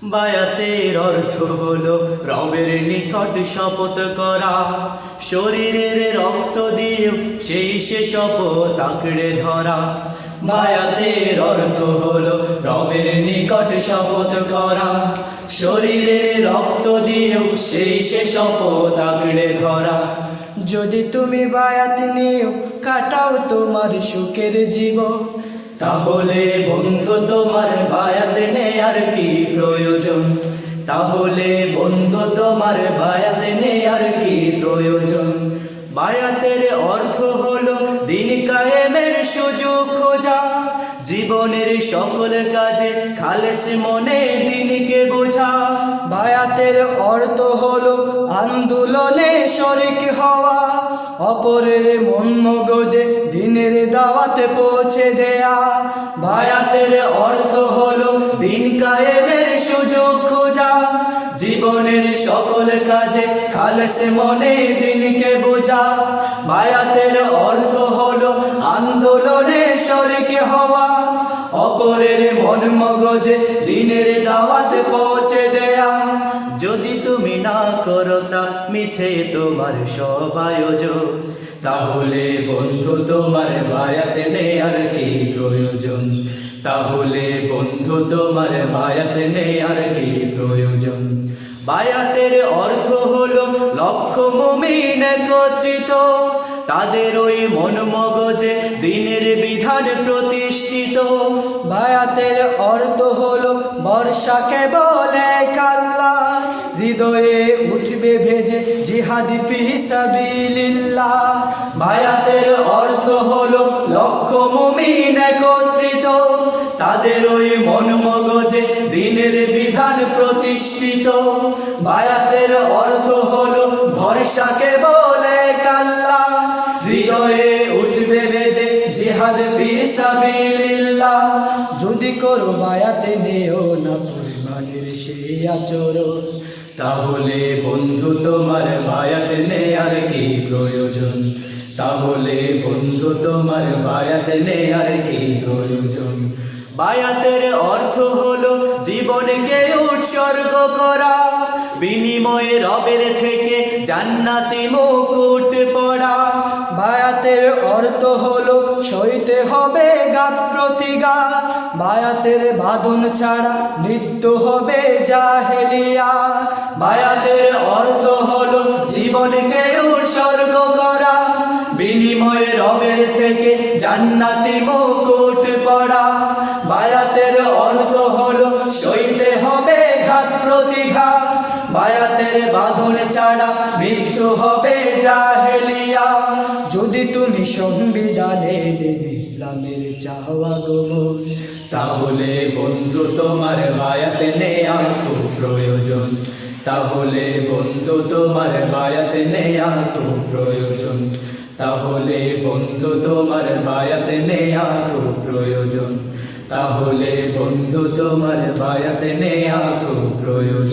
বায়াতের অর্থ হলো রবের নিকট শপথ করা, শরীরের রক্ত দিয়েও সেই সে শপথ আঁকড়ে ধরা। বায়াতের অর্থ হলো রবের নিকট শপথ করা, শরীরের রক্ত দিয়েও সেই সে শপথ আঁকড়ে ধরা। যদি তুমি বায়াত নিয়েও কাটাও তোমার সুখের জীবন, তাহলে বন্ধু তোমার বায়াত নেয়ার কি প্রয়োজন? তাহলে বন্ধু তোমার বায়াত নেয়ার কি প্রয়োজন? বায়াতের অর্থ হলো দিন কায়েমের সুযোগ খোঁজা, জীবনের সকল কাজে খালেস মনে দিনকে বোঝা। বায়াতের অর্থ হলো আন্দোলনে শরিক হওয়া, অপরের মন মগজে দিনের দাওয়াতে পৌঁছে দেয়া। বায়াতের অর্থ হলো দিন কায়েমের সুযোগ খোঁজা, জীবনের সকল কাজে খালেস মনে দিনকে বোঝা। বায়াতের অর্থ হলো আন্দোলনে শরিক হওয়া, অপরের মন মগজে দিনের দাওয়াতে পৌঁছে দেয়া। যদি তুমি না করো তা মিছে তোমার সব আয়োজন, তাহলে বন্ধু তোমার বায়াত নেয়ার কি প্রয়োজন? তাহলে বন্ধু তোমার বায়াত নেয়ার কি প্রয়োজন? বায়াতের অর্থ হলো লক্ষ মুমিন একত্রিত, তাদের ওই মন মগজে দিনের বিধান প্রতিষ্ঠিত। বায়াতের অর্থ হলো বর্ষাকে বলে কাল্লা, হৃদয়ে উঠবে ভেজে জিহাদ ফি সাবিলিল্লাহ। বায়াতের অর্থ হলো লক্ষ মুমিন একত্রিত, তাদের ওই মন মগজে দিনের বিধান প্রতিষ্ঠিত। বায়াতের অর্থ হলো ভরসাকে বলে কাল্লা, হৃদয়ে উঠবে বেজে জিহাদ ফি সাবিলিল্লাহ। যদি করো বায়াতে নিও না পরিমাণের সেই আচরণ, তাহলে বন্ধু তোমার বায়াত নেয়ার কি প্রয়োজন? তাহলে বন্ধু তোমার বায়াত নেয়ার কি প্রয়োজন? বায়াতের অর্থ হলো জীবনকে উৎসর্গ করা, বিনিময়ে রবের থেকে জান্নাতি মুকুট পড়া। বায়াতের অর্থ হলো সইতে হবে ঘাত প্রতিঘাত, বায়াতের বাঁধন ছাড়া মৃত্যু হবে জাহেলিয়া। বায়াতের অর্থ হলো জীবনকে উৎসর্গ করা, বিনিময়ে রবের থেকে জান্নাতি মুকুট পড়া। বায়াতের অর্থ হলো সইতে হবে ঘাত প্রতিঘাত, বায়াতের বাঁধন ছাড়া মৃত্যু হবে জাহেলিয়া। যদি তুমি সংবিধানে দিন ইসলামের চাওয়া গমন, তাহলে বন্ধু তোমার বায়াত নেয়া খুব প্রয়োজন। তাহলে বন্ধু তোমার বায়াত নেয়া খুব প্রয়োজন। তাহলে বন্ধু তোমার বায়াত নেয়া খুব প্রয়োজন। তাহলে বন্ধু তোমার বায়াত নেয়া খুব প্রয়োজন।